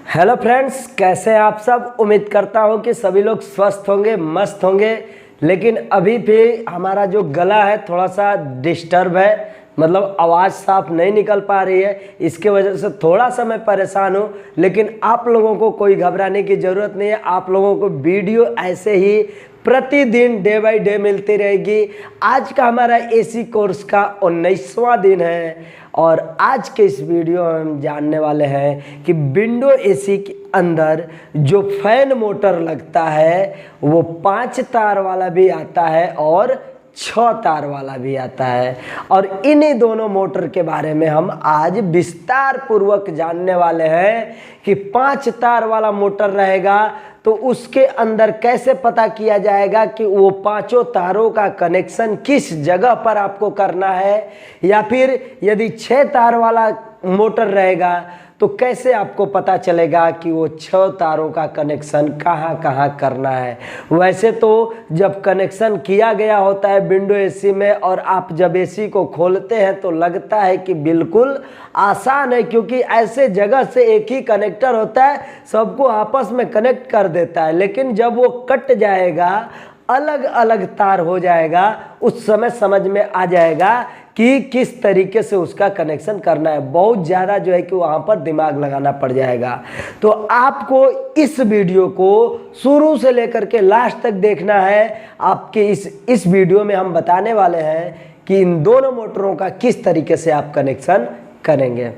Hello friends, कैसे हैं आप सब। उम्मीद करता हूं कि सभी लोग स्वस्थ होंगे, मस्त होंगे। लेकिन अभी भी हमारा जो गला है थोड़ा सा डिस्टर्ब है, मतलब आवाज़ साफ नहीं निकल पा रही है। इसके वजह से थोड़ा सा मैं परेशान हूँ। लेकिन आप लोगों को कोई घबराने की ज़रूरत नहीं है। आप लोगों को वीडियो ऐसे ही प्रतिदिन डे बाय डे मिलती रहेगी। आज का हमारा एसी कोर्स का 19वां दिन है और आज के इस वीडियो में हम जानने वाले हैं कि विंडो एसी के अंदर जो फैन मोटर लगता है वो 5 तार वाला भी आता है और 6 तार वाला भी आता है। और इन्हीं दोनों मोटर के बारे में हम आज विस्तार पूर्वक जानने वाले हैं कि 5 तार वाला मोटर रहेगा तो उसके अंदर कैसे पता किया जाएगा कि वो पांचों तारों का कनेक्शन किस जगह पर आपको करना है, या फिर यदि 6 तार वाला मोटर रहेगा तो कैसे आपको पता चलेगा कि वो 6 तारों का कनेक्शन कहाँ कहाँ करना है। वैसे तो जब कनेक्शन किया गया होता है विंडो एसी में और आप जब एसी को खोलते हैं तो लगता है कि बिल्कुल आसान है, क्योंकि ऐसे जगह से एक ही कनेक्टर होता है, सबको आपस में कनेक्ट कर देता है। लेकिन जब वो कट जाएगा, अलग अलग तार हो जाएगा, उस समय समझ में आ जाएगा कि किस तरीके से उसका कनेक्शन करना है। बहुत ज़्यादा जो है कि वहाँ पर दिमाग लगाना पड़ जाएगा। तो आपको इस वीडियो को शुरू से लेकर के लास्ट तक देखना है। आपके इस वीडियो में हम बताने वाले हैं कि इन दोनों मोटरों का किस तरीके से आप कनेक्शन करेंगे।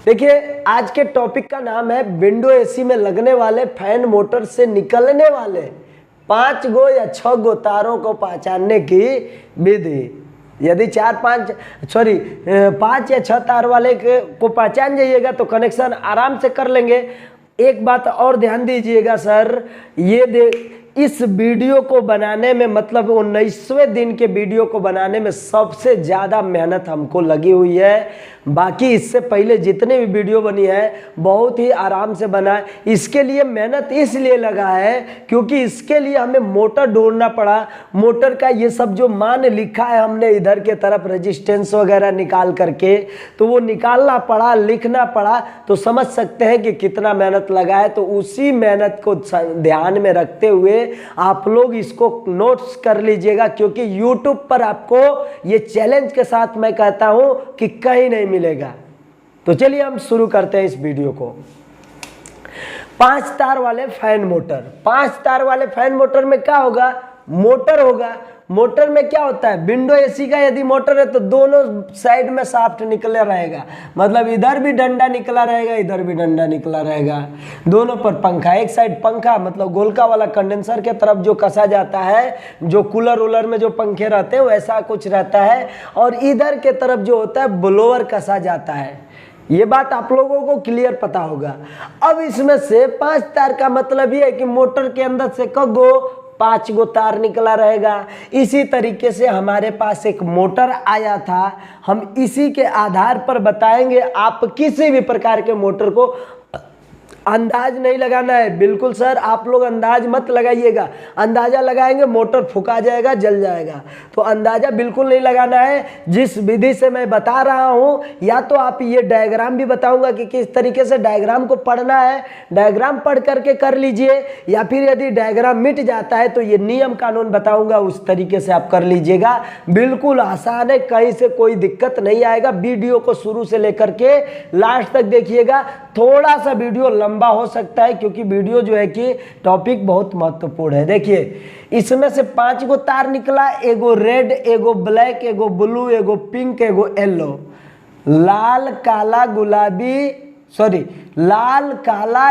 देखिए, आज के टॉपिक का नाम है विंडो एसी में लगने वाले फैन मोटर से निकलने वाले 5 गो या 6 गो तारों को पहचानने की विधि। यदि 5 या 6 तार वाले को पहचान जाइएगा तो कनेक्शन आराम से कर लेंगे। एक बात और ध्यान दीजिएगा सर, इस वीडियो को बनाने में, मतलब 19वें दिन के वीडियो को बनाने में सबसे ज़्यादा मेहनत हमको लगी हुई है। बाकी इससे पहले जितने भी वीडियो बनी है बहुत ही आराम से बना है। इसके लिए मेहनत इसलिए लगा है क्योंकि इसके लिए हमें मोटर ढूंढना पड़ा। मोटर का ये सब जो मान लिखा है हमने इधर के तरफ रेजिस्टेंस वगैरह निकाल करके, तो वो निकालना पड़ा, लिखना पड़ा। तो समझ सकते हैं कि कितना मेहनत लगा है। तो उसी मेहनत को ध्यान में रखते हुए आप लोग इसको नोट्स कर लीजिएगा, क्योंकि YouTube पर आपको ये चैलेंज के साथ मैं कहता हूं कि कहीं नहीं मिलेगा। तो चलिए हम शुरू करते हैं इस वीडियो को। 5 तार वाले फैन मोटर। 5 तार वाले फैन मोटर में क्या होगा, मोटर होगा। मोटर में क्या होता है, विंडो एसी का यदि मोटर है तो दोनों साइड में शाफ्ट निकला रहेगा, मतलब इधर भी डंडा निकला रहेगा, इधर भी डंडा निकला रहेगा। दोनों पर पंखा, एक साइड पंखा मतलब गोलका वाला कंडेंसर के तरफ जो कसा जाता है, जो कूलर वूलर में जो पंखे रहते हैं वैसा कुछ रहता है, और इधर के तरफ जो होता है ब्लोअर कसा जाता है। ये बात आप लोगों को क्लियर पता होगा। अब इसमें से 5 तार का मतलब ये है कि मोटर के अंदर से कगो 5 गो तार निकला रहेगा। इसी तरीके से हमारे पास एक मोटर आया था, हम इसी के आधार पर बताएंगे। आप किसी भी प्रकार के मोटर को अंदाज नहीं लगाना है। बिल्कुल सर, आप लोग अंदाज मत लगाइएगा। अंदाजा लगाएंगे मोटर फुका जाएगा, जल जाएगा। तो अंदाजा बिल्कुल नहीं लगाना है। जिस विधि से मैं बता रहा हूं, या तो आप ये डायग्राम भी बताऊंगा कि किस तरीके से डायग्राम को पढ़ना है, डायग्राम पढ़ करके कर लीजिए, या फिर यदि डायग्राम मिट जाता है तो ये नियम कानून बताऊंगा, उस तरीके से आप कर लीजिएगा। बिल्कुल आसान है, कहीं से कोई दिक्कत नहीं आएगा। वीडियो को शुरू से लेकर के लास्ट तक देखिएगा। थोड़ा सा वीडियो लंबा हो सकता है क्योंकि वीडियो जो है कि टॉपिक बहुत महत्वपूर्ण है। देखिए, इसमें से 5 गो तार निकला, एगो रेड, एगो ब्लैक, एगो ब्लू, एगो पिंक, एगो येलो। लाल काला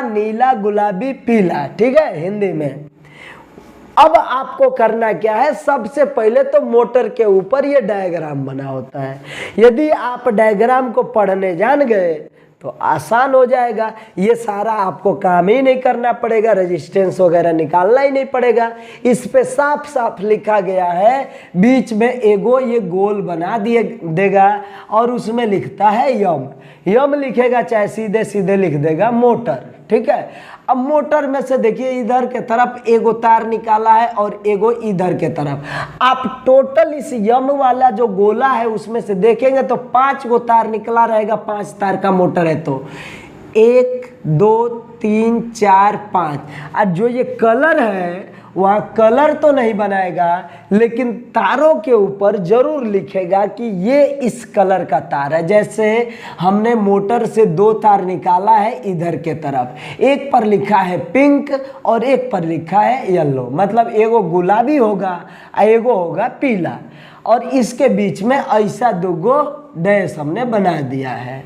नीला गुलाबी पीला, ठीक है हिंदी में। अब आपको करना क्या है, सबसे पहले तो मोटर के ऊपर ये डायग्राम बना होता है। यदि आप डायग्राम को पढ़ने जान गए तो आसान हो जाएगा, ये सारा आपको काम ही नहीं करना पड़ेगा, रेजिस्टेंस वगैरह निकालना ही नहीं पड़ेगा। इस पे साफ साफ लिखा गया है, बीच में एगो ये गोल बना दिए देगा और उसमें लिखता है यम। यम लिखेगा चाहे सीधे सीधे लिख देगा मोटर, ठीक है। अब मोटर में से देखिए इधर के तरफ एगो तार निकाला है और एगो इधर के तरफ। आप टोटल इस यम वाला जो गोला है उसमें से देखेंगे तो 5 गो तार निकला रहेगा। 5 तार का मोटर है तो 1 2 3 4 5। और जो ये कलर है वहाँ कलर तो नहीं बनाएगा, लेकिन तारों के ऊपर जरूर लिखेगा कि ये इस कलर का तार है। जैसे हमने मोटर से 2 तार निकाला है इधर के तरफ, एक पर लिखा है पिंक और एक पर लिखा है येलो, मतलब एगो गुलाबी होगा और एगो होगा पीला, और इसके बीच में ऐसा 2 गो डैश हमने बना दिया है।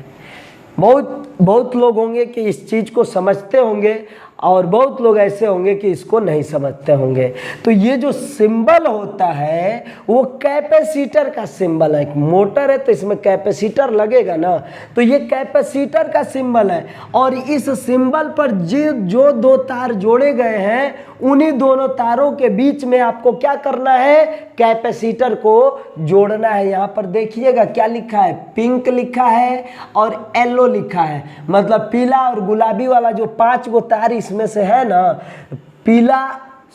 बहुत लोग होंगे कि इस चीज़ को समझते होंगे और बहुत लोग ऐसे होंगे कि इसको नहीं समझते होंगे। तो ये जो सिंबल होता है वो कैपेसिटर का सिंबल है। मोटर है तो इसमें कैपेसिटर लगेगा ना, तो ये कैपेसिटर का सिंबल है। और इस सिंबल पर जो 2 तार जोड़े गए हैं उन्हीं दोनों तारों के बीच में आपको क्या करना है, कैपेसिटर को जोड़ना है। यहाँ पर देखिएगा क्या लिखा है, पिंक लिखा है और येलो लिखा है, मतलब पीला और गुलाबी वाला जो 5 गो तार इसमें से है ना, पीला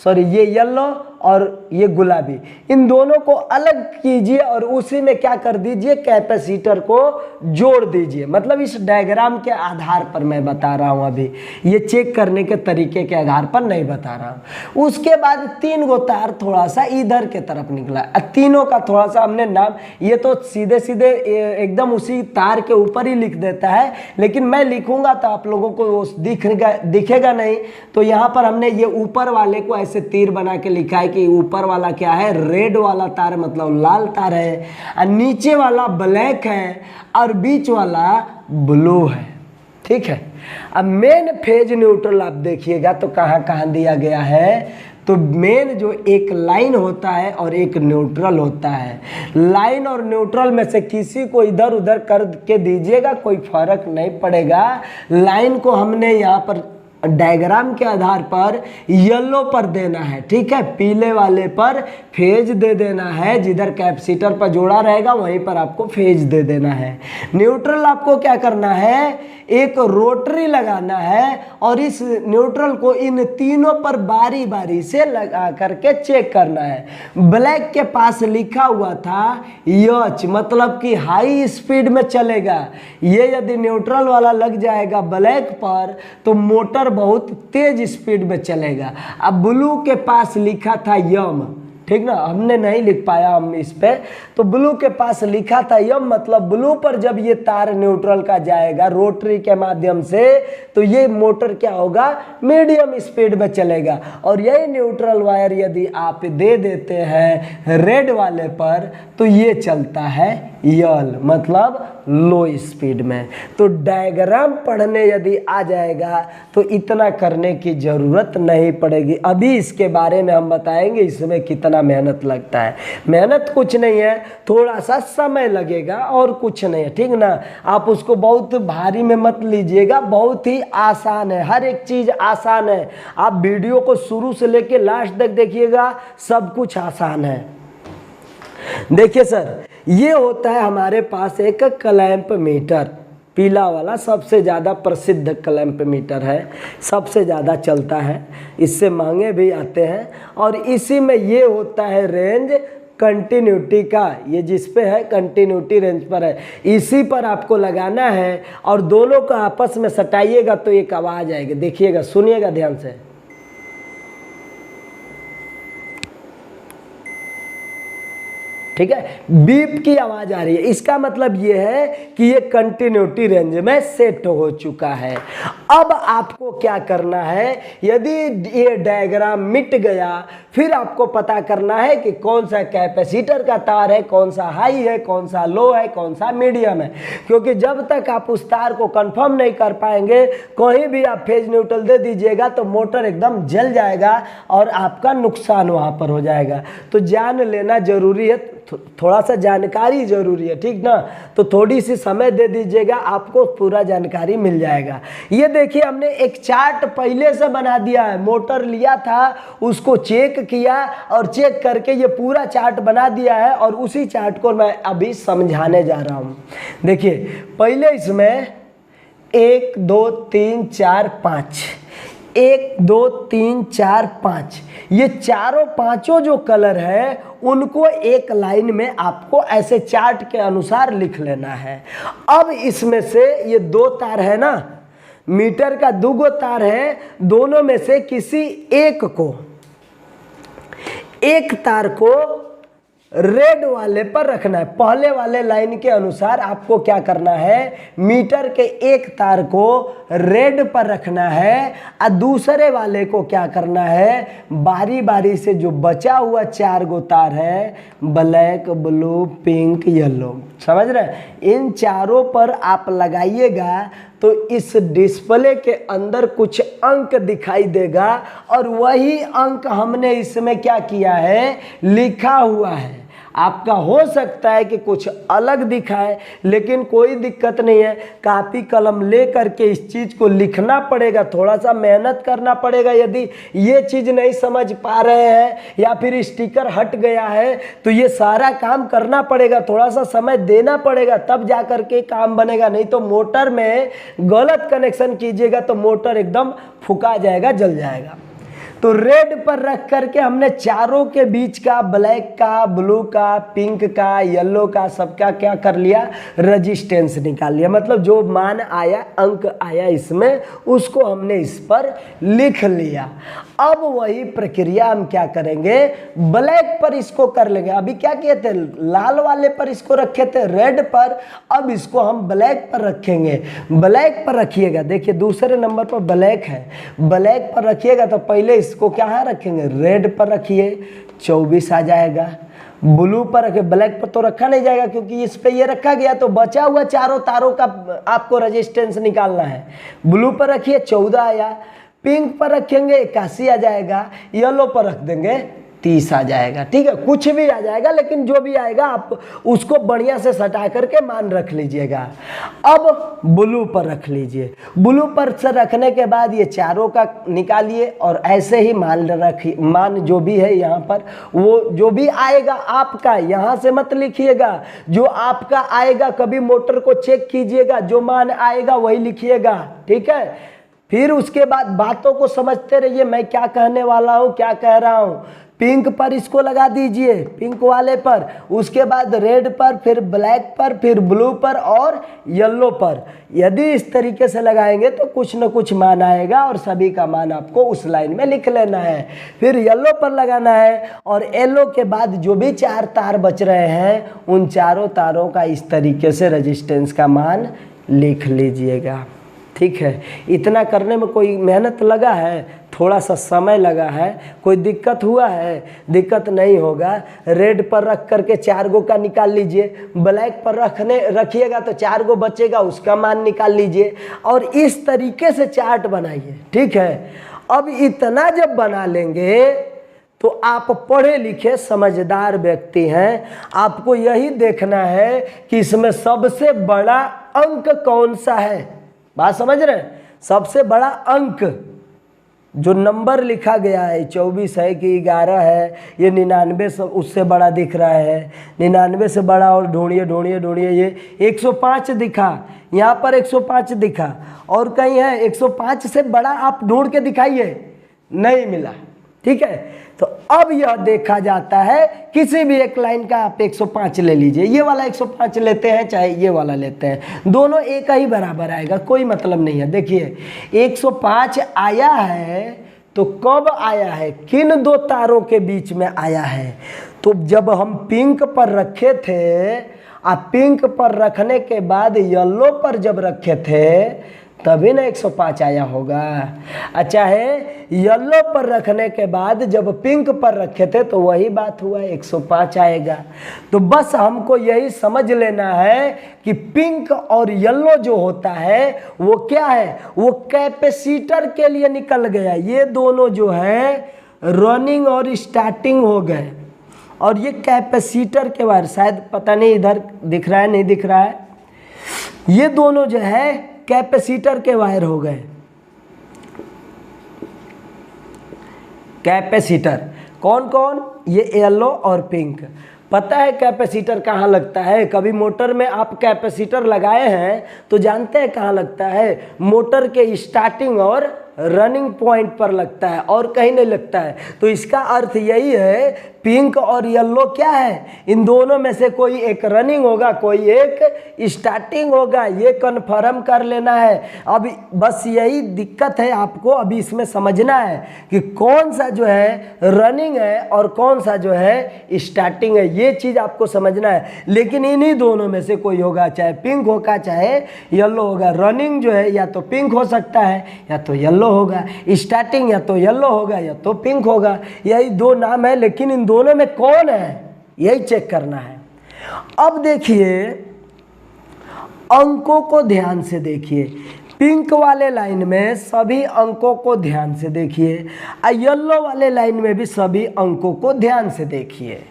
ये येलो और ये गुलाबी, इन दोनों को अलग कीजिए और उसी में क्या कर दीजिए, कैपेसिटर को जोड़ दीजिए। मतलब इस डायग्राम के आधार पर मैं बता रहा हूँ, अभी ये चेक करने के तरीके के आधार पर नहीं बता रहा हूँ। उसके बाद 3 गो तार थोड़ा सा इधर के तरफ निकला, तीनों का थोड़ा सा हमने नाम, ये तो सीधे सीधे एकदम उसी तार के ऊपर ही लिख देता है, लेकिन मैं लिखूंगा तो आप लोगों को वो दिखेगा नहीं। तो यहाँ पर हमने ये ऊपर वाले को ऐसे तीर बना के लिखा है कि ऊपर वाला क्या है, रेड वाला तार मतलब लाल तार है, और नीचे वाला ब्लैक है और बीच वाला ब्लू है, ठीक है। अब मेन फेज न्यूट्रल आप देखिएगा तो कहाँ कहाँ दिया गया है, तो मेन जो एक लाइन होता है और एक न्यूट्रल होता है। लाइन और न्यूट्रल में से किसी को इधर उधर कर के दीजिएगा, कोई फर्क नहीं पड़ेगा। लाइन को हमने यहाँ पर डायग्राम के आधार पर येलो पर देना है, ठीक है, पीले वाले पर फेज दे देना है, जिधर कैपेसिटर पर जोड़ा रहेगा वहीं पर आपको फेज दे देना है। न्यूट्रल आपको क्या करना है, एक रोटरी लगाना है और इस न्यूट्रल को इन तीनों पर बारी बारी से लगा करके चेक करना है। ब्लैक के पास लिखा हुआ था यच, मतलब कि हाई स्पीड में चलेगा। ये यदि न्यूट्रल वाला लग जाएगा ब्लैक पर तो मोटर बहुत तेज स्पीड में चलेगा। अब ब्लू के पास लिखा था यम, ठीक ना, हमने नहीं लिख पाया हम इस पे, तो ब्लू के पास लिखा था यम, मतलब ब्लू पर जब ये तार न्यूट्रल का जाएगा रोटरी के माध्यम से तो ये मोटर क्या होगा, मीडियम स्पीड में चलेगा। और यही न्यूट्रल वायर यदि आप दे देते हैं रेड वाले पर तो ये चलता है यल, मतलब लो स्पीड में। तो डायग्राम पढ़ने यदि आ जाएगा तो इतना करने की ज़रूरत नहीं पड़ेगी। अभी इसके बारे में हम बताएंगे इसमें कितना मेहनत लगता है। मेहनत कुछ नहीं है, थोड़ा सा समय लगेगा और कुछ नहीं है, ठीक ना। आप उसको बहुत भारी में मत लीजिएगा, बहुत ही आसान है, हर एक चीज़ आसान है। आप वीडियो को शुरू से लेके लास्ट तक देखिएगा, सब कुछ आसान है। देखिए सर, ये होता है हमारे पास एक क्लैंप मीटर, पीला वाला सबसे ज़्यादा प्रसिद्ध क्लैंप मीटर है, सबसे ज़्यादा चलता है, इससे महंगे भी आते हैं। और इसी में ये होता है रेंज कंटिन्यूटी का, ये जिस पे है कंटिन्यूटी रेंज पर है, इसी पर आपको लगाना है और दोनों को आपस में सटाइएगा तो एक आवाज़ आएगी। देखिएगा, सुनिएगा ध्यान से। ठीक है, बीप की आवाज आ रही है, इसका मतलब ये है कि ये कंटिन्यूटी रेंज में सेट हो चुका है। अब आपको क्या करना है, यदि ये डायग्राम मिट गया फिर आपको पता करना है कि कौन सा कैपेसिटर का तार है, कौन सा हाई है, कौन सा लो है, कौन सा मीडियम है। क्योंकि जब तक आप उस तार को कंफर्म नहीं कर पाएंगे, कहीं भी आप फेज न्यूट्रल दे दीजिएगा तो मोटर एकदम जल जाएगा और आपका नुकसान वहाँ पर हो जाएगा। तो जान लेना जरूरी है। थोड़ा सा जानकारी जरूरी है, ठीक ना। तो थोड़ी सी समय दे दीजिएगा, आपको पूरा जानकारी मिल जाएगा। ये देखिए हमने एक चार्ट पहले से बना दिया है, मोटर लिया था उसको चेक किया और चेक करके ये पूरा चार्ट बना दिया है और उसी चार्ट को मैं अभी समझाने जा रहा हूँ। देखिए पहले इसमें 1 2 3 4 5, 1 2 3 4 5, ये चारों पांचों जो कलर है उनको एक लाइन में आपको ऐसे चार्ट के अनुसार लिख लेना है। अब इसमें से ये 2 तार है ना, मीटर का 2 तार है, दोनों में से किसी एक तार को रेड वाले पर रखना है। पहले वाले लाइन के अनुसार आपको क्या करना है, मीटर के एक तार को रेड पर रखना है और दूसरे वाले को क्या करना है, बारी बारी से जो बचा हुआ 4 गो तार है, ब्लैक ब्लू पिंक येलो, समझ रहे हैं, इन चारों पर आप लगाइएगा तो इस डिस्प्ले के अंदर कुछ अंक दिखाई देगा और वही अंक हमने इसमें क्या किया है, लिखा हुआ है। आपका हो सकता है कि कुछ अलग दिखाए, लेकिन कोई दिक्कत नहीं है, कापी कलम ले करके इस चीज़ को लिखना पड़ेगा, थोड़ा सा मेहनत करना पड़ेगा। यदि ये चीज़ नहीं समझ पा रहे हैं या फिर स्टिकर हट गया है तो ये सारा काम करना पड़ेगा, थोड़ा सा समय देना पड़ेगा, तब जा करके काम बनेगा। नहीं तो मोटर में गलत कनेक्शन कीजिएगा तो मोटर एकदम फुका जाएगा, जल जाएगा। तो रेड पर रख करके हमने चारों के बीच का, ब्लैक का, ब्लू का, पिंक का, येलो का, सबका क्या कर लिया, रेजिस्टेंस निकाल लिया। मतलब जो मान आया, अंक आया इसमें, उसको हमने इस पर लिख लिया। अब वही प्रक्रिया हम क्या करेंगे, ब्लैक पर इसको कर लेंगे। अभी क्या किए थे, लाल वाले पर इसको रखे थे, रेड पर, अब इसको हम ब्लैक पर रखेंगे। ब्लैक पर रखिएगा, देखिए दूसरे नंबर पर ब्लैक है, ब्लैक पर रखिएगा तो पहले इसको क्या रखेंगे, रेड पर रखिए, 24 आ जाएगा। ब्लू पर रखे, ब्लैक पर तो रखा नहीं जाएगा क्योंकि इस पे ये रखा गया, तो बचा हुआ चारों तारों का आपको रेजिस्टेंस निकालना है। ब्लू पर रखिए 14 आया, पिंक पर रखेंगे 81 आ जाएगा, येलो पर रख देंगे 30 आ जाएगा। ठीक है, कुछ भी आ जाएगा, लेकिन जो भी आएगा आप उसको बढ़िया से सटा करके मान रख लीजिएगा। अब ब्लू पर रख लीजिए, ब्लू पर से रखने के बाद ये चारों का निकालिए और ऐसे ही मान रखिए, मान जो भी है यहाँ पर, वो जो भी आएगा आपका, यहाँ से मत लिखिएगा, जो आपका आएगा कभी मोटर को चेक कीजिएगा, जो मान आएगा वही लिखिएगा। ठीक है, फिर उसके बाद बातों को समझते रहिए, मैं क्या कहने वाला हूँ, क्या कह रहा हूँ। पिंक पर इसको लगा दीजिए, पिंक वाले पर, उसके बाद रेड पर, फिर ब्लैक पर, फिर ब्लू पर और येलो पर। यदि इस तरीके से लगाएंगे तो कुछ न कुछ मान आएगा और सभी का मान आपको उस लाइन में लिख लेना है। फिर येलो पर लगाना है और येलो के बाद जो भी 4 तार बच रहे हैं उन चारों तारों का इस तरीके से रेजिस्टेंस का मान लिख लीजिएगा। ठीक है, इतना करने में कोई मेहनत लगा है, थोड़ा सा समय लगा है, कोई दिक्कत हुआ है, दिक्कत नहीं होगा। रेड पर रख करके 4 गो का निकाल लीजिए, ब्लैक पर रखिएगा तो 4 गो बचेगा, उसका मान निकाल लीजिए और इस तरीके से चार्ट बनाइए। ठीक है, अब इतना जब बना लेंगे तो आप पढ़े लिखे समझदार व्यक्ति हैं, आपको यही देखना है कि इसमें सबसे बड़ा अंक कौन सा है। बात समझ रहे हैं, सबसे बड़ा अंक जो नंबर लिखा गया है 24 है कि 11 है, ये 99 से उससे बड़ा दिख रहा है, 99 से बड़ा और ढूंढिए ढूंढिए ढूंढिए, ये 105 दिखा, यहाँ पर 105 दिखा और कहीं है 105 से बड़ा, आप ढूंढ के दिखाइए, नहीं मिला। ठीक है, तो अब यह देखा जाता है, किसी भी एक लाइन का आप 105 ले लीजिए, ये वाला 105 लेते हैं चाहे ये वाला लेते हैं, दोनों एक ही बराबर आएगा, कोई मतलब नहीं है। देखिए 105 आया है तो कब आया है, किन 2 तारों के बीच में आया है, तो जब हम पिंक पर रखे थे, पिंक पर रखने के बाद येलो पर जब रखे थे तभी ना 105 आया होगा। अच्छा है, येलो पर रखने के बाद जब पिंक पर रखे थे तो वही बात हुआ, 105 आएगा। तो बस हमको यही समझ लेना है कि पिंक और येलो जो होता है वो क्या है, वो कैपेसिटर के लिए निकल गया। ये दोनों जो है रनिंग और स्टार्टिंग हो गए और ये कैपेसिटर के वायर, शायद पता नहीं इधर दिख रहा है नहीं दिख रहा है, ये दोनों जो है कैपेसिटर के वायर हो गए। कैपेसिटर कौन कौन, ये येलो और पिंक। पता है कैपेसिटर कहाँ लगता है? कभी मोटर में आप कैपेसिटर लगाए हैं तो जानते हैं कहाँ लगता है? मोटर के स्टार्टिंग और रनिंग पॉइंट पर लगता है और कहीं नहीं लगता है। तो इसका अर्थ यही है पिंक और येलो क्या है, इन दोनों में से कोई एक रनिंग होगा, कोई एक स्टार्टिंग होगा, ये कन्फर्म कर लेना है। अब बस यही दिक्कत है आपको अभी इसमें समझना है कि कौन सा जो है रनिंग है और कौन सा जो है स्टार्टिंग है, ये चीज़ आपको समझना है। लेकिन इन्हीं दोनों में से कोई होगा, चाहे पिंक होगा चाहे येलो होगा। रनिंग जो है या तो पिंक हो सकता है या तो येलो होगा, स्टार्टिंग या तो येलो होगा या तो पिंक होगा, यही दो नाम है। लेकिन इन दोनों में कौन है यही चेक करना है। अब देखिए अंकों को ध्यान से देखिए, पिंक वाले लाइन में सभी अंकों को ध्यान से देखिए, येलो वाले लाइन में भी सभी अंकों को ध्यान से देखिए।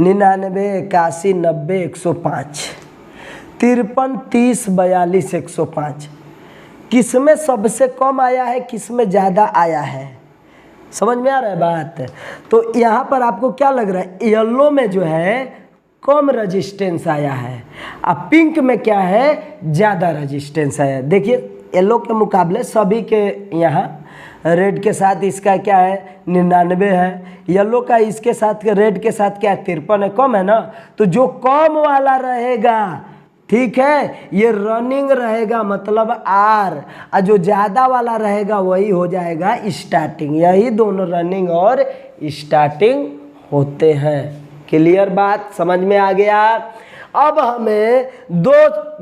99, 81, 90, 105, 53, 30, 42, 105। किसमें सबसे कम आया है, किसमें ज़्यादा आया है? समझ में आ रहा है बात? तो यहाँ पर आपको क्या लग रहा है, येलो में जो है कम रेजिस्टेंस आया है, अब पिंक में क्या है ज़्यादा रेजिस्टेंस आया है। देखिए येलो के मुकाबले सभी के यहाँ रेड के साथ इसका क्या है 99 है, येलो का इसके साथ रेड के साथ क्या है 53 है, कम है ना। तो जो कम वाला रहेगा ठीक है ये रनिंग रहेगा मतलब आर, और जो ज़्यादा वाला रहेगा वही हो जाएगा स्टार्टिंग। यही दोनों रनिंग और स्टार्टिंग होते हैं। क्लियर बात समझ में आ गया? अब हमें दो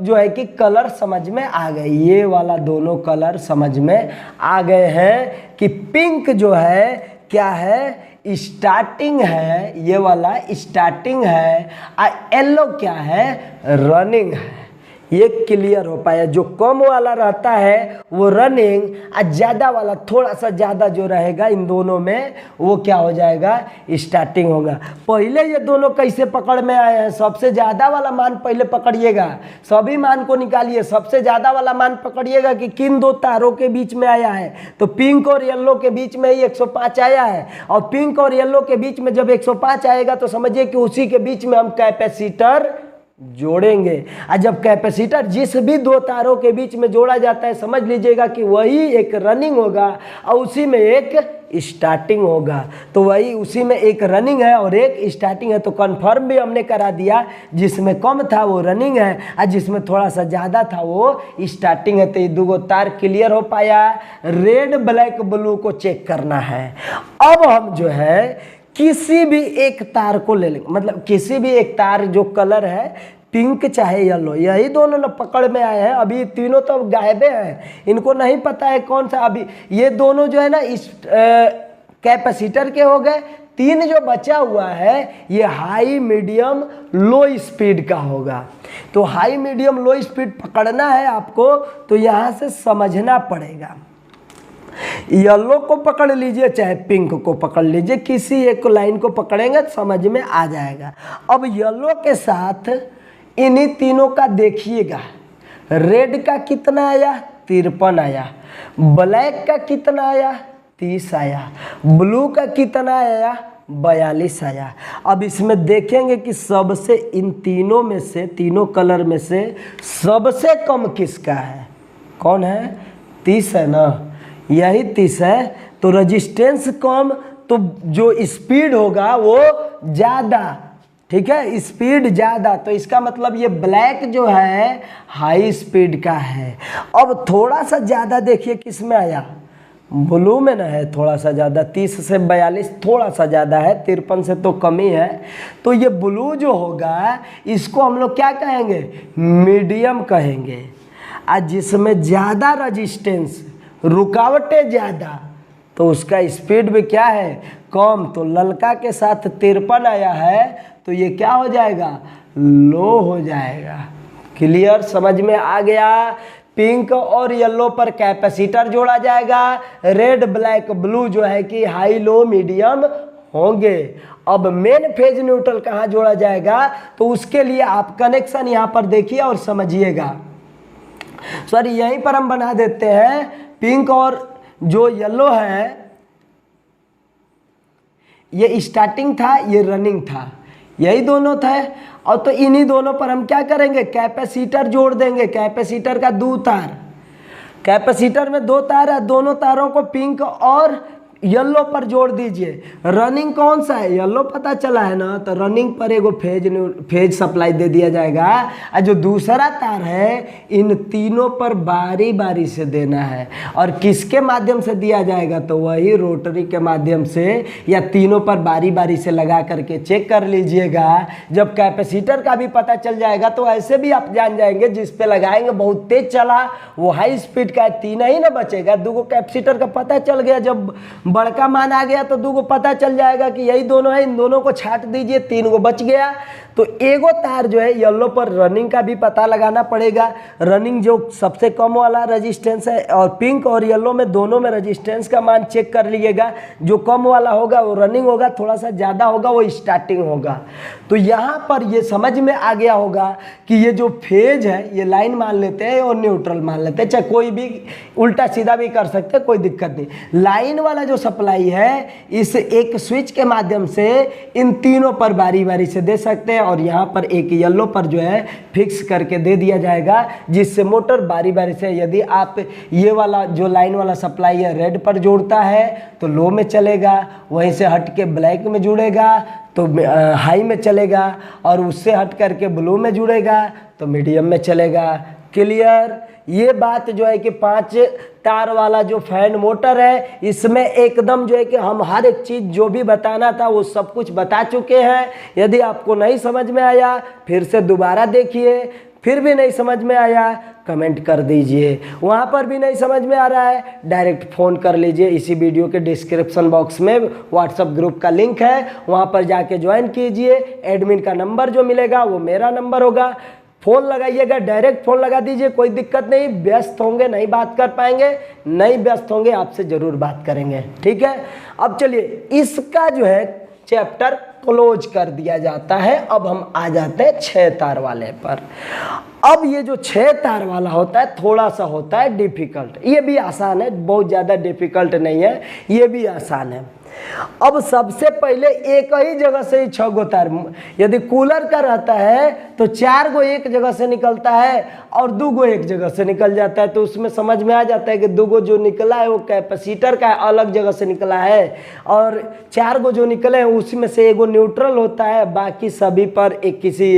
जो है कि कलर समझ में आ गए, ये वाला दोनों कलर समझ में आ गए हैं कि पिंक जो है क्या है स्टार्टिंग है, ये वाला स्टार्टिंग है, और येलो क्या है रनिंग है। ये क्लियर हो पाया? जो कम वाला रहता है वो रनिंग, और ज़्यादा वाला थोड़ा सा ज़्यादा जो रहेगा इन दोनों में वो क्या हो जाएगा स्टार्टिंग होगा। पहले ये दोनों कैसे पकड़ में आए हैं, सबसे ज़्यादा वाला मान पहले पकड़िएगा, सभी मान को निकालिए, सबसे ज़्यादा वाला मान पकड़िएगा कि किन दो तारों के बीच में आया है। तो पिंक और येलो के बीच में ही 105 आया है, और पिंक और येलो के बीच में जब 105 आएगा तो समझिए कि उसी के बीच में हम कैपेसिटर जोड़ेंगे। और जब कैपेसिटर जिस भी दो तारों के बीच में जोड़ा जाता है समझ लीजिएगा कि वही एक रनिंग होगा और उसी में एक स्टार्टिंग होगा। तो वही उसी में एक रनिंग है और एक स्टार्टिंग है। तो कंफर्म भी हमने करा दिया, जिसमें कम था वो रनिंग है और जिसमें थोड़ा सा ज़्यादा था वो स्टार्टिंग है। तो ये दो तार क्लियर हो पाया। रेड ब्लैक ब्लू को चेक करना है। अब हम जो है किसी भी एक तार को ले लेंगे, मतलब किसी भी एक तार जो कलर है पिंक चाहे येलो, यही दोनों ना पकड़ में आए हैं। अभी तीनों तो गायबे हैं, इनको नहीं पता है कौन सा। अभी ये दोनों जो है ना इस कैपेसिटर के हो गए। तीन जो बचा हुआ है ये हाई मीडियम लो स्पीड का होगा। तो हाई मीडियम लो स्पीड पकड़ना है आपको, तो यहाँ से समझना पड़ेगा। येलो को पकड़ लीजिए चाहे पिंक को पकड़ लीजिए, किसी एक लाइन को पकड़ेंगे तो समझ में आ जाएगा। अब येलो के साथ इन्हीं तीनों का देखिएगा, रेड का कितना आया 53 आया, ब्लैक का कितना आया 30 आया, ब्लू का कितना आया 42 आया। अब इसमें देखेंगे कि सबसे इन तीनों में से, तीनों कलर में से सबसे कम किसका है, कौन है 30 है ना, यही 30 है। तो रेजिस्टेंस कम तो जो स्पीड होगा वो ज़्यादा, ठीक है, स्पीड ज़्यादा। तो इसका मतलब ये ब्लैक जो है हाई स्पीड का है। अब थोड़ा सा ज़्यादा देखिए किस में आया, ब्लू में ना है थोड़ा सा ज़्यादा, 30 से 42 थोड़ा सा ज़्यादा है, 53 से तो कम ही है। तो ये ब्लू जो होगा इसको हम लोग क्या कहेंगे मीडियम कहेंगे। आज जिसमें ज़्यादा रजिस्टेंस रुकावटें ज़्यादा तो उसका स्पीड भी क्या है कम। तो ललका के साथ 53 आया है तो ये क्या हो जाएगा लो हो जाएगा। क्लियर समझ में आ गया? पिंक और येलो पर कैपेसिटर जोड़ा जाएगा, रेड ब्लैक ब्लू जो है कि हाई लो मीडियम होंगे। अब मेन फेज न्यूट्रल कहाँ जोड़ा जाएगा, तो उसके लिए आप कनेक्शन यहाँ पर देखिए और समझिएगा। सॉरी, यहीं पर हम बना देते हैं, पिंक और जो येलो है ये स्टार्टिंग था, ये रनिंग था, यही दोनों था। और तो इन्हीं दोनों पर हम क्या करेंगे, कैपेसिटर जोड़ देंगे। कैपेसिटर का 2 तार, कैपेसिटर में 2 तार है, दोनों तारों को पिंक और येलो पर जोड़ दीजिए। रनिंग कौन सा है, येलो पता चला है ना, तो रनिंग पर एगो फेज सप्लाई दे दिया जाएगा। और जो दूसरा तार है इन तीनों पर बारी बारी से देना है। और किसके माध्यम से दिया जाएगा, तो वही रोटरी के माध्यम से, या तीनों पर बारी बारी से लगा करके चेक कर लीजिएगा। जब कैपेसिटर का भी पता चल जाएगा तो ऐसे भी आप जान जाएंगे, जिस पे लगाएंगे बहुत तेज चला वो हाई स्पीड का है, 3 ही ना बचेगा। 2 कैपेसिटर का पता चल गया, जब बड़का मान आ गया तो 2 को पता चल जाएगा कि यही दोनों है, इन दोनों को छाट दीजिए, 3 को बच गया। तो एगो तार जो है येलो पर रनिंग का भी पता लगाना पड़ेगा। रनिंग जो सबसे कम वाला रेजिस्टेंस है, और पिंक और येलो में दोनों में रेजिस्टेंस का मान चेक कर लीजिएगा। जो कम वाला होगा वो रनिंग होगा, थोड़ा सा ज़्यादा होगा वो स्टार्टिंग होगा। तो यहाँ पर ये समझ में आ गया होगा कि ये जो फेज है ये लाइन मान लेते हैं और न्यूट्रल मान लेते हैं, चाहे कोई भी उल्टा सीधा भी कर सकते हैं, कोई दिक्कत नहीं। लाइन वाला जो सप्लाई है इस एक स्विच के माध्यम से इन तीनों पर बारी बारी से दे सकते हैं, और यहाँ पर एक येलो पर जो है फिक्स करके दे दिया जाएगा, जिससे मोटर बारी बारी से, यदि आप ये वाला जो लाइन वाला सप्लाई है रेड पर जोड़ता है तो लो में चलेगा, वहीं से हट के ब्लैक में जुड़ेगा तो हाई में चलेगा, और उससे हट करके ब्लू में जुड़ेगा तो मीडियम में चलेगा। क्लियर? ये बात जो है कि 5 तार वाला जो फैन मोटर है इसमें एकदम जो है कि हम हर एक चीज़ जो भी बताना था वो सब कुछ बता चुके हैं। यदि आपको नहीं समझ में आया फिर से दोबारा देखिए, फिर भी नहीं समझ में आया कमेंट कर दीजिए, वहाँ पर भी नहीं समझ में आ रहा है डायरेक्ट फ़ोन कर लीजिए। इसी वीडियो के डिस्क्रिप्शन बॉक्स में व्हाट्सएप ग्रुप का लिंक है, वहाँ पर जाके ज्वाइन कीजिए। एडमिन का नंबर जो मिलेगा वो मेरा नंबर होगा, फ़ोन लगाइएगा, डायरेक्ट फ़ोन लगा दीजिए, कोई दिक्कत नहीं। व्यस्त होंगे नहीं बात कर पाएंगे, नहीं व्यस्त होंगे आपसे ज़रूर बात करेंगे, ठीक है। अब चलिए इसका जो है चैप्टर क्लोज कर दिया जाता है। अब हम आ जाते हैं 6 तार वाले पर। अब ये जो 6 तार वाला होता है थोड़ा सा होता है डिफ़िकल्ट, ये भी आसान है, बहुत ज़्यादा डिफ़िकल्ट नहीं है, ये भी आसान है। अब सबसे पहले एक ही जगह से ही 6 गो तार, यदि कूलर का रहता है तो 4 गो एक जगह से निकलता है और 2 गो एक जगह से निकल जाता है। तो उसमें समझ में आ जाता है कि 2 गो जो निकला है वो कैपेसिटर का अलग जगह से निकला है, और 4 गो जो निकले हैं उसमें से एगो न्यूट्रल होता है। बाकी सभी पर एक किसी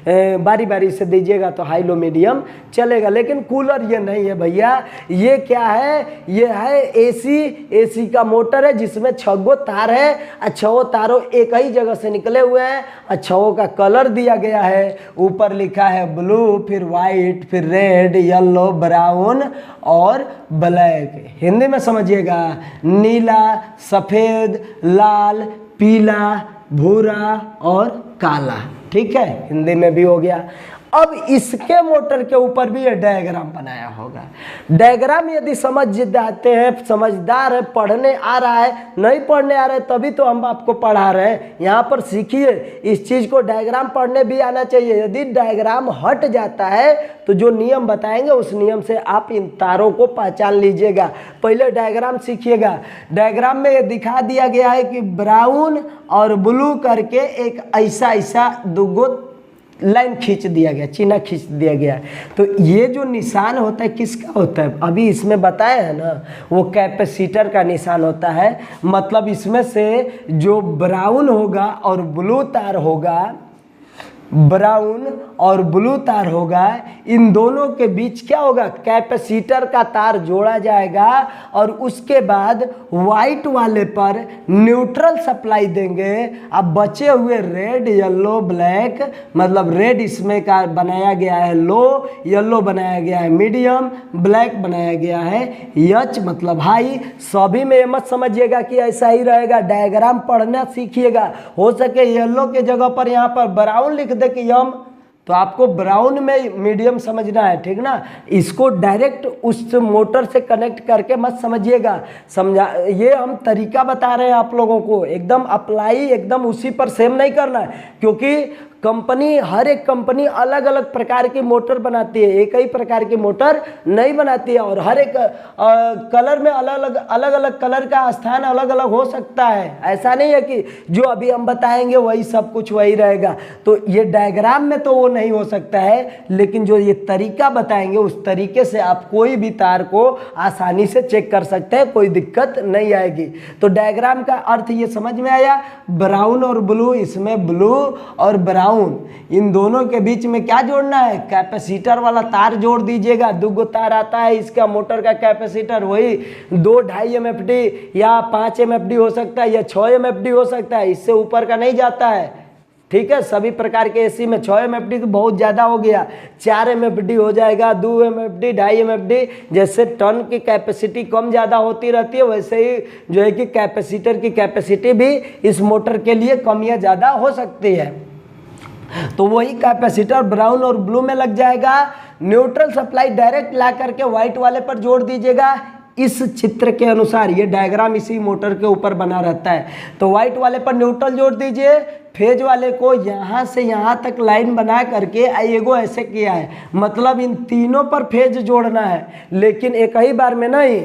बारी बारी से दीजिएगा तो हाई लो मीडियम चलेगा। लेकिन कूलर ये नहीं है भैया, ये क्या है, ये है एसी का मोटर है जिसमें 6 गो तार है, 6 तारों एक ही जगह से निकले हुए हैं, 6 का कलर दिया गया है। ऊपर लिखा है ब्लू, फिर वाइट, फिर रेड, येलो, ब्राउन और ब्लैक। हिंदी में समझिएगा, नीला, सफ़ेद, लाल, पीला, भूरा और काला, ठीक है, हिंदी में भी हो गया। अब इसके मोटर के ऊपर भी ये डायग्राम बनाया होगा। डायग्राम यदि समझ जाते हैं, समझदार है, पढ़ने आ रहा है, नहीं पढ़ने आ रहा है तभी तो हम आपको पढ़ा रहे हैं। यहाँ पर सीखिए इस चीज़ को, डायग्राम पढ़ने भी आना चाहिए। यदि डायग्राम हट जाता है तो जो नियम बताएंगे उस नियम से आप इन तारों को पहचान लीजिएगा। पहले डायग्राम सीखिएगा। डायग्राम में ये दिखा दिया गया है कि ब्राउन और ब्लू करके एक ऐसा 2 गो लाइन खींच दिया गया, चिन्ह खींच दिया गया। तो ये जो निशान होता है किसका होता है, अभी इसमें बताया है ना, वो कैपेसिटर का निशान होता है। मतलब इसमें से जो ब्राउन होगा और ब्लू तार होगा, ब्राउन और ब्लू तार होगा, इन दोनों के बीच क्या होगा, कैपेसिटर का तार जोड़ा जाएगा और उसके बाद वाइट वाले पर न्यूट्रल सप्लाई देंगे। अब बचे हुए रेड, येलो, ब्लैक, मतलब रेड इसमें का बनाया गया है लो, येलो बनाया गया है मीडियम, ब्लैक बनाया गया है एच मतलब हाई। सभी में मत समझिएगा कि ऐसा ही रहेगा, डायग्राम पढ़ना सीखिएगा। हो सके येलो के जगह पर यहाँ पर ब्राउन लिख दे कि एम, तो आपको ब्राउन में मीडियम समझना है, ठीक ना। इसको डायरेक्ट उस मोटर से कनेक्ट करके मत समझिएगा, समझा, ये हम तरीका बता रहे हैं आप लोगों को, एकदम अप्लाई एकदम उसी पर सेम नहीं करना है, क्योंकि कंपनी, हर एक कंपनी अलग अलग प्रकार की मोटर बनाती है, एक ही प्रकार की मोटर नहीं बनाती है, और हर एक कलर में अलग अलग कलर का स्थान अलग अलग हो सकता है। ऐसा नहीं है कि जो अभी हम बताएंगे वही सब कुछ वही रहेगा, तो ये डायग्राम में तो वो नहीं हो सकता है, लेकिन जो ये तरीका बताएंगे उस तरीके से आप कोई भी तार को आसानी से चेक कर सकते हैं, कोई दिक्कत नहीं आएगी। तो डायग्राम का अर्थ ये समझ में आया, ब्राउन और ब्लू, इसमें ब्लू और ब्राउन, इन दोनों के बीच में क्या जोड़ना है, कैपेसिटर वाला तार जोड़ दीजिएगा। 2 तार आता है इसका मोटर का कैपेसिटर, वही 2.5 MFD या 5 MFD हो सकता है या 6 MFD हो सकता है, इससे ऊपर का नहीं जाता है, ठीक है। सभी प्रकार के एसी में 6 MFD तो बहुत ज़्यादा हो गया, 4 MFD हो जाएगा, 2 MFD, 2.5 MFD, जैसे टन की कैपेसिटी कम ज़्यादा होती रहती है, वैसे ही जो है कि कैपेसिटर की कैपेसिटी भी इस मोटर के लिए कम या ज़्यादा हो सकती है। तो वही कैपेसिटर ब्राउन और ब्लू में लग जाएगा। न्यूट्रल सप्लाई डायरेक्ट ला करके व्हाइट वाले पर जोड़ दीजिएगा इस चित्र के अनुसार, ये डायग्राम इसी मोटर के ऊपर बना रहता है। तो व्हाइट वाले पर न्यूट्रल जोड़ दीजिए, फेज वाले को यहाँ से यहाँ तक लाइन बना करके एगो ऐसे किया है, मतलब इन तीनों पर फेज जोड़ना है, लेकिन एक ही बार में नहीं,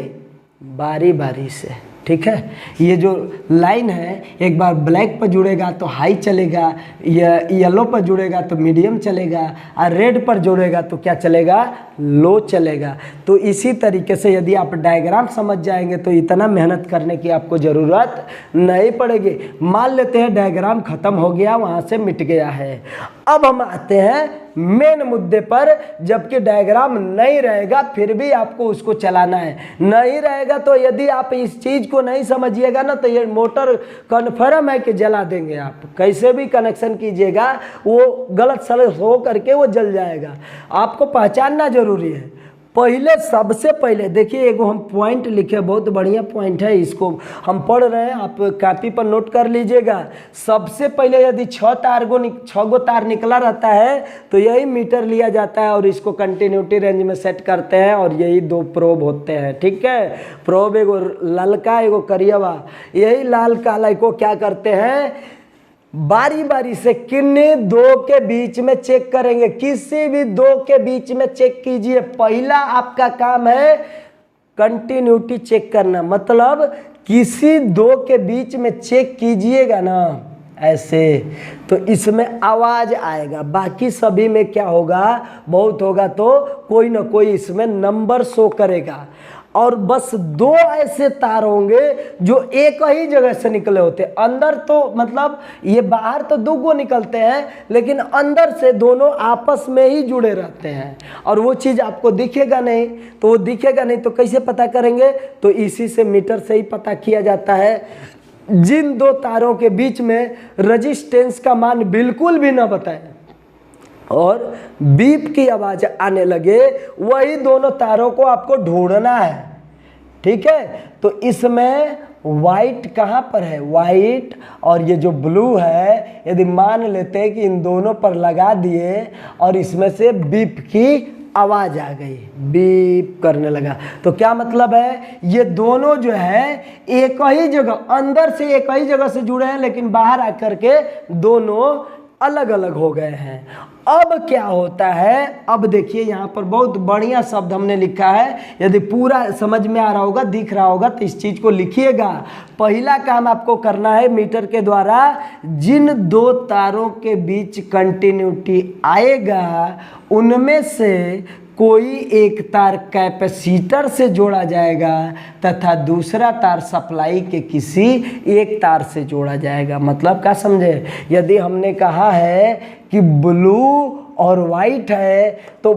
बारी बारी से, ठीक है। ये जो लाइन है एक बार ब्लैक पर जुड़ेगा तो हाई चलेगा, येलो पर जुड़ेगा तो मीडियम चलेगा, और रेड पर जुड़ेगा तो क्या चलेगा, लो चलेगा। तो इसी तरीके से यदि आप डायग्राम समझ जाएंगे तो इतना मेहनत करने की आपको ज़रूरत नहीं पड़ेगी। मान लेते हैं डायग्राम ख़त्म हो गया, वहाँ से मिट गया है। अब हम आते हैं मेन मुद्दे पर, जबकि डायग्राम नहीं रहेगा फिर भी आपको उसको चलाना है। नहीं रहेगा तो यदि आप इस चीज़ को नहीं समझिएगा ना, तो ये मोटर कन्फर्म है कि जला देंगे आप, कैसे भी कनेक्शन कीजिएगा वो गलत सलत हो करके वो जल जाएगा। आपको पहचानना जरूरी है। पहले, सबसे पहले देखिए, एगो हम पॉइंट लिखे, बहुत बढ़िया पॉइंट है, इसको हम पढ़ रहे हैं, आप कॉपी पर नोट कर लीजिएगा। सबसे पहले यदि 6 गो तार निकला रहता है तो यही मीटर लिया जाता है और इसको कंटिन्यूटी रेंज में सेट करते हैं, और यही 2 प्रोब होते हैं, ठीक है। प्रोब एगो ललका एगो करियवा, यही लाल काला को क्या करते हैं, बारी बारी से किन्हीं 2 के बीच में चेक करेंगे, किसी भी 2 के बीच में चेक कीजिए। पहला आपका काम है कंटिन्यूटी चेक करना, मतलब किसी 2 के बीच में चेक कीजिएगा ना ऐसे, तो इसमें आवाज़ आएगा। बाकी सभी में क्या होगा, बहुत होगा तो कोई ना कोई इसमें नंबर शो करेगा। और बस 2 ऐसे तार होंगे जो एक ही जगह से निकले होते हैं। अंदर तो मतलब ये बाहर तो 2 गो निकलते हैं, लेकिन अंदर से दोनों आपस में ही जुड़े रहते हैं, और वो चीज़ आपको दिखेगा नहीं। तो वो दिखेगा नहीं तो कैसे पता करेंगे, तो इसी से मीटर से ही पता किया जाता है। जिन 2 तारों के बीच में रजिस्टेंस का मान बिल्कुल भी ना बताए और बीप की आवाज़ आने लगे, वही दोनों तारों को आपको ढूंढना है, ठीक है। तो इसमें वाइट कहाँ पर है, वाइट और ये जो ब्लू है, यदि मान लेते हैं कि इन दोनों पर लगा दिए और इसमें से बीप की आवाज़ आ गई, बीप करने लगा, तो क्या मतलब है, ये दोनों जो है एक ही जगह, अंदर से एक ही जगह से जुड़े हैं, लेकिन बाहर आकर के दोनों अलग अलग हो गए हैं। अब क्या होता है, अब देखिए यहाँ पर बहुत बढ़िया शब्द हमने लिखा है, यदि पूरा समझ में आ रहा होगा, दिख रहा होगा तो इस चीज़ को लिखिएगा। पहला काम आपको करना है, मीटर के द्वारा जिन 2 तारों के बीच कंटिन्यूटी आएगा उनमें से कोई एक तार कैपेसिटर से जोड़ा जाएगा तथा दूसरा तार सप्लाई के किसी एक तार से जोड़ा जाएगा। मतलब क्या समझे, यदि हमने कहा है कि ब्लू और वाइट है तो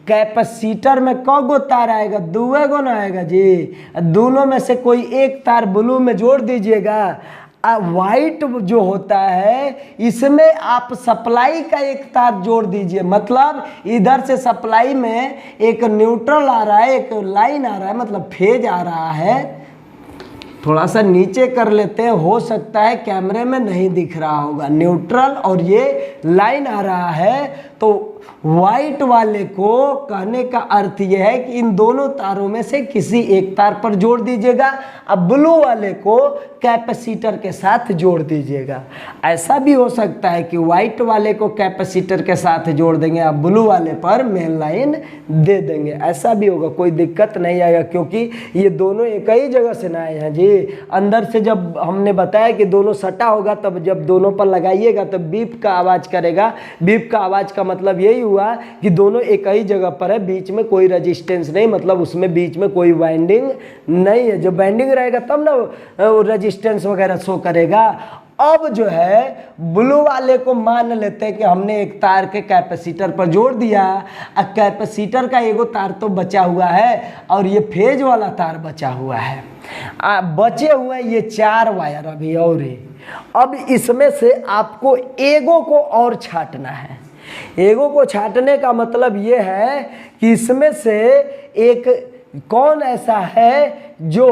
कैपेसिटर में क गो तार आएगा, 2 गो ना आएगा जी। दोनों में से कोई एक तार ब्लू में जोड़ दीजिएगा। वाइट जो होता है इसमें आप सप्लाई का एक तार जोड़ दीजिए, मतलब इधर से सप्लाई में एक न्यूट्रल आ रहा है, एक लाइन आ रहा है, मतलब फेज आ रहा है। थोड़ा सा नीचे कर लेते हैं, हो सकता है कैमरे में नहीं दिख रहा होगा, न्यूट्रल और ये लाइन आ रहा है। तो वाइट वाले को कहने का अर्थ यह है कि इन दोनों तारों में से किसी एक तार पर जोड़ दीजिएगा। अब ब्लू वाले को कैपेसिटर के साथ जोड़ दीजिएगा। ऐसा भी हो सकता है कि वाइट वाले को कैपेसिटर के साथ जोड़ देंगे, अब ब्लू वाले पर मेन लाइन दे देंगे, ऐसा भी होगा, कोई दिक्कत नहीं आएगा, क्योंकि ये दोनों एक ही जगह से ना आए हैं जी। अंदर से जब हमने बताया कि दोनों सटा होगा, तब जब दोनों पर लगाइएगा तब बीप का आवाज़ करेगा। बीप का आवाज़ का मतलब यही हुआ कि दोनों एक ही जगह पर है, बीच में कोई रेजिस्टेंस नहीं, मतलब उसमें बीच में कोई वाइंडिंग नहीं है। जब वाइंडिंग रहेगा तब ना रेजिस्टेंस वगैरह शो करेगा। अब जो है ब्लू वाले को मान लेते हैं कि हमने एक तार के कैपेसिटर पर जोड़ दिया, अब कैपेसिटर का एगो तार तो बचा हुआ है और ये फेज वाला तार बचा हुआ है। बचे हुए ये 4 वायर अभी और है। अब इसमें से आपको एगो को और छांटना है। एगो को छांटने का मतलब ये है कि इसमें से एक कौन ऐसा है जो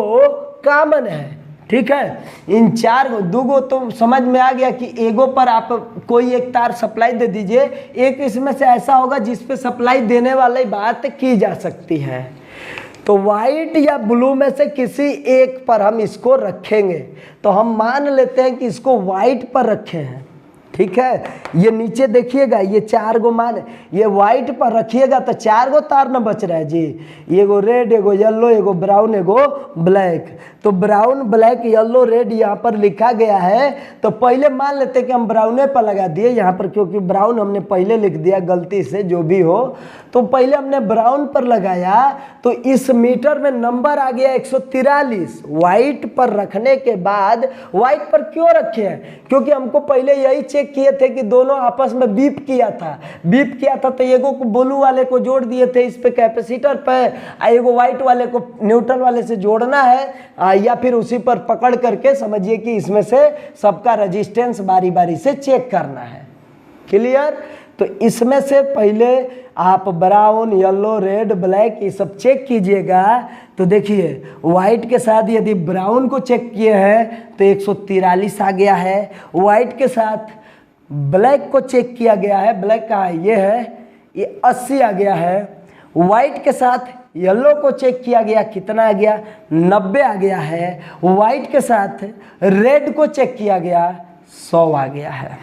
कॉमन है, ठीक है। इन 4 दूगो तो समझ में आ गया कि एगो पर आप कोई एक तार सप्लाई दे दीजिए, एक इसमें से ऐसा होगा जिस पे सप्लाई देने वाली बात की जा सकती है। तो वाइट या ब्लू में से किसी एक पर हम इसको रखेंगे। तो हम मान लेते हैं कि इसको वाइट पर रखे हैं, ठीक है। ये नीचे देखिएगा, ये 4 गो मान, ये वाइट पर रखिएगा तो 4 गो तार न बच रहा है जी। एगो रेड, एगो येलो, एगो ब्राउन, एगो ब्लैक। तो ब्राउन, ब्लैक, येलो, रेड यहाँ पर लिखा गया है। तो पहले मान लेते हैं कि हम ब्राउने पर लगा दिए यहाँ पर, क्योंकि ब्राउन हमने पहले लिख दिया गलती से, जो भी हो। तो पहले हमने ब्राउन पर लगाया तो इस मीटर में नंबर आ गया 143। वाइट पर रखने के बाद, वाइट पर क्यों रखे हैं? क्योंकि हमको पहले यही चेक किए थे कि दोनों आपस में बीप किया था। बीप किया था तो एगो को ब्लू वाले को जोड़ दिए थे इस पे कैपेसिटर पे, एगो वाइट वाले को न्यूट्रल वाले से जोड़ना है, या फिर उसी पर पकड़ करके समझिए कि इसमें से सबका रेजिस्टेंस बारी बारी से चेक करना है। क्लियर? तो इसमें से पहले आप ब्राउन, येलो, रेड, ब्लैक ये सब चेक कीजिएगा। तो देखिए वाइट के साथ यदि ब्राउन को चेक किए हैं तो 143 आ गया है। वाइट के साथ ब्लैक को चेक किया गया है, ब्लैक का ये है, ये 80 आ गया है। वाइट के साथ येलो को चेक किया गया, कितना आ गया? 90 आ गया है। वाइट के साथ रेड को चेक किया गया, 100 आ गया है।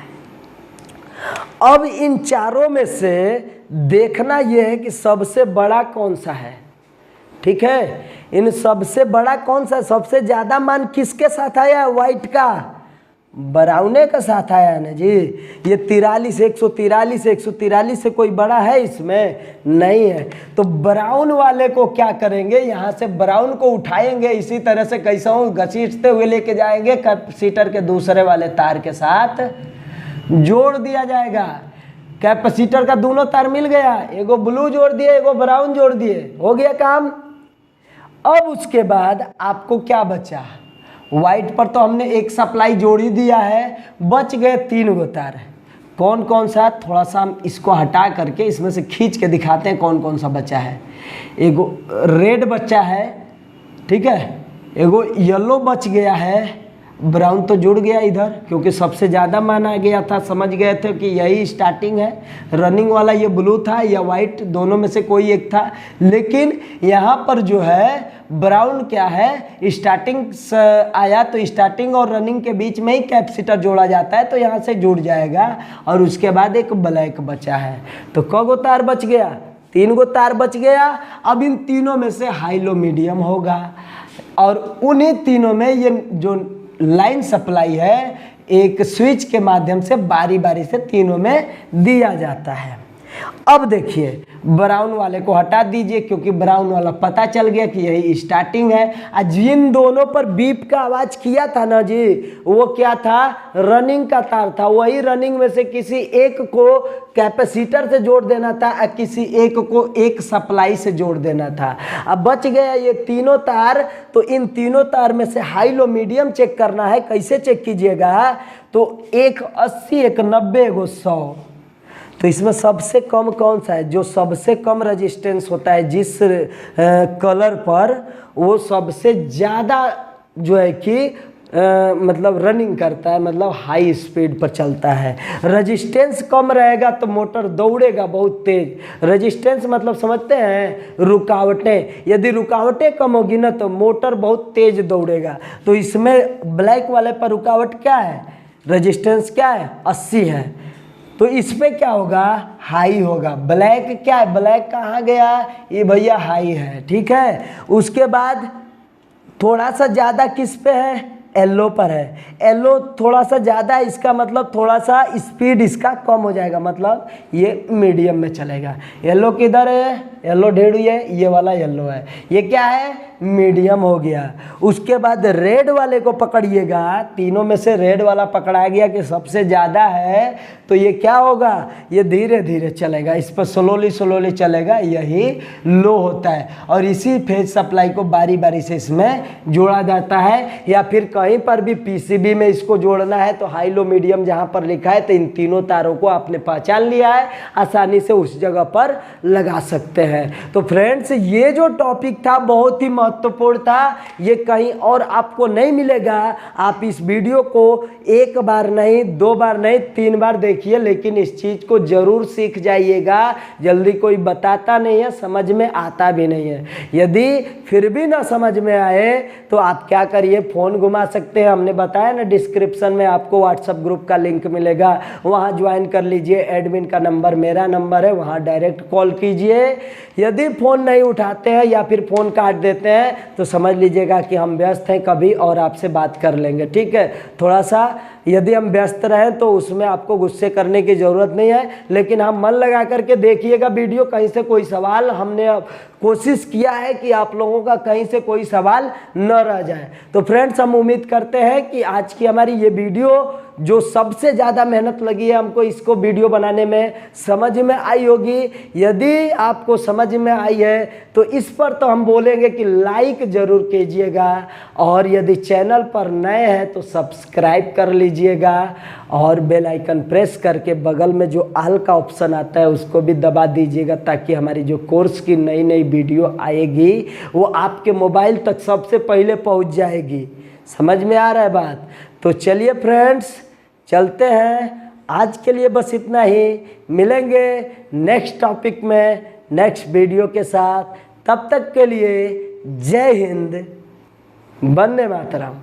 अब इन चारों में से देखना यह है कि सबसे बड़ा कौन सा है, ठीक है। इन सबसे बड़ा कौन सा, सबसे ज्यादा मान किसके साथ आया है? वाइट का, ब्राउने का साथ आया है ना जी। ये 43, 143, 143 से कोई बड़ा है इसमें? नहीं है। तो ब्राउन वाले को क्या करेंगे, यहाँ से ब्राउन को उठाएंगे, इसी तरह से कैसा हो घसीटते हुए लेके जाएंगे, कैपेसिटर के दूसरे वाले तार के साथ जोड़ दिया जाएगा। कैपेसिटर का दोनों तार मिल गया, एगो ब्लू जोड़ दिए, एगो ब्राउन जोड़ दिए, हो गया काम। अब उसके बाद आपको क्या बचा? वाइट पर तो हमने एक सप्लाई जोड़ ही दिया है, बच गए 3 गो तार। कौन कौन सा? थोड़ा सा हम इसको हटा करके इसमें से खींच के दिखाते हैं कौन कौन सा बचा है। एगो रेड बचा है, ठीक है, एगो येलो बच गया है, ब्राउन तो जुड़ गया इधर क्योंकि सबसे ज़्यादा माना गया था, समझ गए थे कि यही स्टार्टिंग है। रनिंग वाला ये ब्लू था या वाइट, दोनों में से कोई एक था। लेकिन यहाँ पर जो है ब्राउन क्या है, स्टार्टिंग आया तो स्टार्टिंग और रनिंग के बीच में ही कैपेसिटर जोड़ा जाता है, तो यहाँ से जुड़ जाएगा। और उसके बाद एक ब्लैक बचा है। तो कगो तार बच गया? 3 गो तार बच गया। अब इन तीनों में से हाई लो मीडियम होगा और उन्हीं तीनों में ये जो लाइन सप्लाई है एक स्विच के माध्यम से बारी बारी से तीनों में दिया जाता है। अब देखिए ब्राउन वाले को हटा दीजिए क्योंकि ब्राउन वाला पता चल गया कि यही स्टार्टिंग है। जिन दोनों पर बीप का आवाज किया था ना जी, वो क्या था? रनिंग का तार था। वही रनिंग में से किसी एक को कैपेसिटर से जोड़ देना था और किसी एक को एक सप्लाई से जोड़ देना था। अब बच गया ये तीनों तार। तो इन तीनों तार में से हाई लो मीडियम चेक करना है। कैसे चेक कीजिएगा? तो एक 80, एक 90, एक 100। तो इसमें सबसे कम कौन सा है? जो सबसे कम रेजिस्टेंस होता है जिस कलर पर, वो सबसे ज़्यादा जो है कि मतलब रनिंग करता है, मतलब हाई स्पीड पर चलता है। रेजिस्टेंस कम रहेगा तो मोटर दौड़ेगा बहुत तेज। रेजिस्टेंस मतलब समझते हैं, रुकावटें। यदि रुकावटें कम होगी ना तो मोटर बहुत तेज दौड़ेगा। तो इसमें ब्लैक वाले पर रुकावट क्या है, रेजिस्टेंस क्या है, 80 है। तो इस पे क्या होगा, हाई होगा। ब्लैक क्या है, ब्लैक कहाँ गया, ये भैया हाई है, ठीक है। उसके बाद थोड़ा सा ज़्यादा किस पे है, येलो पर है। येलो थोड़ा सा ज़्यादा है, इसका मतलब थोड़ा सा स्पीड इसका कम हो जाएगा, मतलब ये मीडियम में चलेगा। येलो किधर है, येलो ढेर है, ये वाला येलो है, ये क्या है, मीडियम हो गया। उसके बाद रेड वाले को पकड़िएगा, तीनों में से रेड वाला पकड़ा गया कि सबसे ज़्यादा है, तो ये क्या होगा, ये धीरे धीरे चलेगा, इस पर स्लोली स्लोली चलेगा, यही लो होता है। और इसी फेज सप्लाई को बारी बारी से इसमें जोड़ा जाता है, या फिर कहीं पर भी पीसीबी में इसको जोड़ना है तो हाई लो मीडियम जहाँ पर लिखा है, तो इन तीनों तारों को आपने पहचान लिया है, आसानी से उस जगह पर लगा सकते हैं। तो फ्रेंड्स, ये जो टॉपिक था बहुत ही महत्वपूर्ण था, ये कहीं और आपको नहीं मिलेगा। आप इस वीडियो को एक बार नहीं, 2 बार नहीं, 3 बार देखिए, लेकिन इस चीज़ को जरूर सीख जाइएगा। जल्दी कोई बताता नहीं है, समझ में आता भी नहीं है। यदि फिर भी ना समझ में आए तो आप क्या करिए, फ़ोन घुमा सकते हैं। हमने बताया ना, डिस्क्रिप्शन में आपको व्हाट्सएप ग्रुप का लिंक मिलेगा, वहाँ ज्वाइन कर लीजिए। एडमिन का नंबर मेरा नंबर है, वहाँ डायरेक्ट कॉल कीजिए। यदि फ़ोन नहीं उठाते हैं या फिर फ़ोन काट देते हैं तो समझ लीजिएगा कि हम व्यस्त हैं, कभी और आपसे बात कर लेंगे, ठीक है। थोड़ा सा यदि हम व्यस्त रहें तो उसमें आपको गुस्से करने की ज़रूरत नहीं है, लेकिन हम मन लगा करके देखिएगा वीडियो, कहीं से कोई सवाल, हमने कोशिश किया है कि आप लोगों का कहीं से कोई सवाल न रह जाए। तो फ्रेंड्स, हम उम्मीद करते हैं कि आज की हमारी ये वीडियो, जो सबसे ज़्यादा मेहनत लगी है हमको इसको वीडियो बनाने में, समझ में आई होगी। यदि आपको समझ में आई है तो इस पर तो हम बोलेंगे कि लाइक ज़रूर कीजिएगा, और यदि चैनल पर नए हैं तो सब्सक्राइब कर लीजिएगा, और बेल आइकन प्रेस करके बगल में जो ऑल का ऑप्शन आता है उसको भी दबा दीजिएगा, ताकि हमारी जो कोर्स की नई नई वीडियो आएगी वो आपके मोबाइल तक सबसे पहले पहुंच जाएगी। समझ में आ रहा है बात? तो चलिए फ्रेंड्स, चलते हैं। आज के लिए बस इतना ही, मिलेंगे नेक्स्ट टॉपिक में नेक्स्ट वीडियो के साथ। तब तक के लिए जय हिंद, वंदे मातरम।